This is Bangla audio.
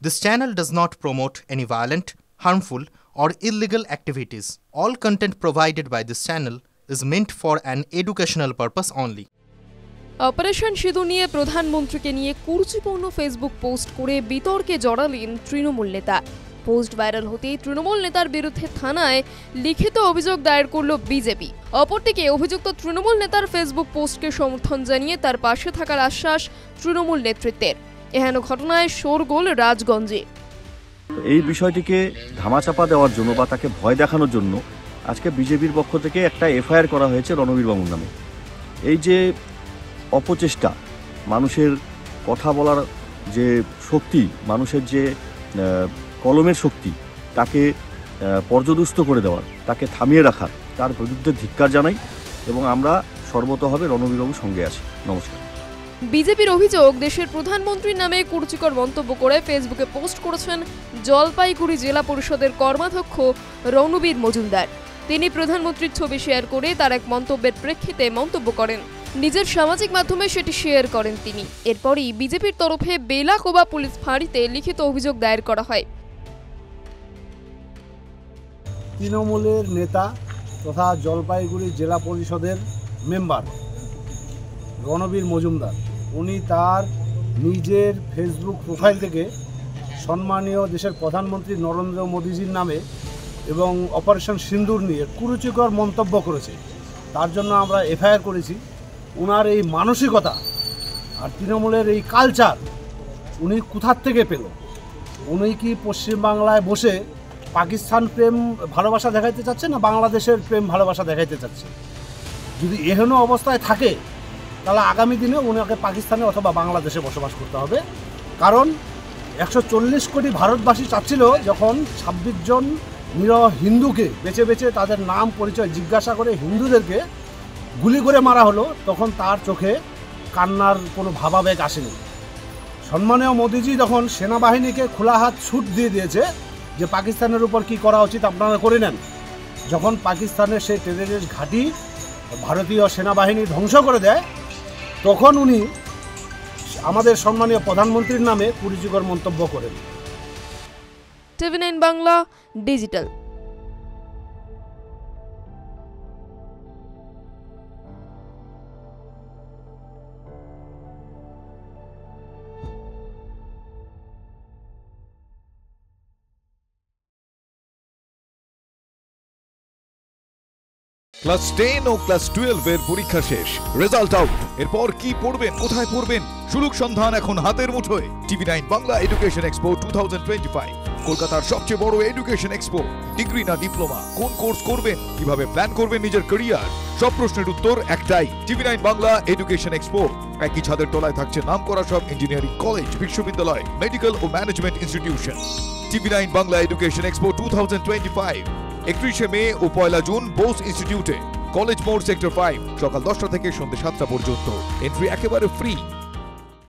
This channel does not promote any violent, harmful, or illegal activities. All content provided by this channel is meant for an educational purpose only. Operation সিঁদুর নিয়ে প্রধানমন্ত্রীকে নিয়ে কুরুচিপূর্ণ ফেসবুক পোস্ট করে বিতর্কে জড়ালেন তৃণমূল নেতা। পোস্ট ভাইরাল হতেই তৃণমূল নেতার বিরুদ্ধে থানায় লিখিত অভিযোগ দায়ের করল বিজেপি। অপরদিকে অভিযুক্ত তৃণমূল নেতার ফেসবুক পোস্টকে সমর্থন জানিয়ে তার পাশে থাকার আশ্বাস তৃণমূল নেতৃত্বের। এহেন ঘটনায় শোরগোল রাজগঞ্জে। এই বিষয়টিকে ধামাচাপা দেওয়ার জন্য বা তাকে ভয় দেখানোর জন্য আজকে বিজেপির পক্ষ থেকে একটা এফআইআর করা হয়েছে রণবীর বাবুর নামে। এই যে অপচেষ্টা, মানুষের কথা বলার যে শক্তি, মানুষের যে কলমের শক্তি, তাকে পর্যদুস্ত করে দেওয়ার, তাকে থামিয়ে রাখার, তার বিরুদ্ধে ধিক্কার জানাই এবং আমরা সর্বতভাবে রণবীর বাবুর সঙ্গে আছি। নমস্কার। বিজেপির অভিযোগ, দেশের প্রধানমন্ত্রীর নামে কুরুচিকর মন্তব্য করে ফেসবুকে পোস্ট করেছেন জলপাইগুড়ি জেলা পরিষদের কর্মাধ্যক্ষ রণবীর মজুমদার। তিনি প্রধানমন্ত্রীর ছবি শেয়ার করে তার এক মন্তব্যের প্রেক্ষিতে মন্তব্য করেন। নিজের সামাজিক মাধ্যমে সেটি শেয়ার করেন তিনি। এরপরই বিজেপির তরফে বেলাকোবা পুলিশ ফাঁড়িতে লিখিত অভিযোগ দায়ের করা হয়। তৃণমূলের নেতা তথা জলপাইগুড়ি জেলা পরিষদের মেম্বার রণবীর মজুমদার, উনি তার নিজের ফেসবুক প্রোফাইল থেকে সম্মানীয় দেশের প্রধানমন্ত্রী নরেন্দ্র মোদীজির নামে এবং অপারেশন সিঁদুর নিয়ে কুরুচিকর মন্তব্য করেছে। তার জন্য আমরা এফআইআর করেছি। উনার এই মানসিকতা আর তৃণমূলের এই কালচার উনি কোথার থেকে পেল? উনি কি পশ্চিমবাংলায় বসে পাকিস্তান প্রেম ভালোবাসা দেখাইতে চাচ্ছে না বাংলাদেশের প্রেম ভালোবাসা দেখাইতে চাচ্ছে? যদি এহেন অবস্থায় থাকে তাহলে আগামী দিনে উনাকে পাকিস্তানে অথবা বাংলাদেশে বসবাস করতে হবে। কারণ 140 কোটি ভারতবাসী চাচ্ছিল যখন 26 জন নিরহ হিন্দুকে বেছে বেছে তাদের নাম পরিচয় জিজ্ঞাসা করে হিন্দুদেরকে গুলি করে মারা হলো, তখন তার চোখে কান্নার কোনো ভাবাবেগ আসেনি। সম্মানীয় মোদিজি যখন সেনাবাহিনীকে খোলা হাত ছুট দিয়ে দিয়েছে যে পাকিস্তানের উপর কি করা উচিত আপনারা করে নেন, যখন পাকিস্তানের সেই টেররিস্ট ঘাঁটি ভারতীয় সেনাবাহিনী ধ্বংস করে দেয়, তখন উনি আমাদের সম্মানীয় প্রধানমন্ত্রীর নামে কুরুচিকর মন্তব্য করেন। TV9 Bangla digital. ক্লাস 10 ও ক্লাস 12 এর পরীক্ষা শেষ, রেজাল্ট আউট। এরপর কি পড়বেন, কোথায় পড়বেন, সুলুক সন্ধান এখন হাতের মুঠোয়। TV9 বাংলা এডুকেশন এক্সপো 2025, কলকাতার সবচেয়ে বড় এডুকেশন এক্সপো। ডিগ্রি না ডিপ্লোমা, কোন কোর্স করবেন, কিভাবে প্ল্যান করবেন নিজের ক্যারিয়ার, সব প্রশ্নের উত্তর একটাই। TV9 Bangla education expo. একই ছাদের তলায় থাকছে নামকরা সব ইঞ্জিনিয়ারিং কলেজ, বিশ্ববিদ্যালয়, মেডিকেল ও management institution. TV9 Bangla education expo 2025, 31 May ও 1 জুন বোস ইনস্টিটিউটে, কলেজ মোড়, সেক্টর 5, সকাল 10টা থেকে সন্ধ্যে 7টা পর্যন্ত। এন্ট্রি একেবারে ফ্রি।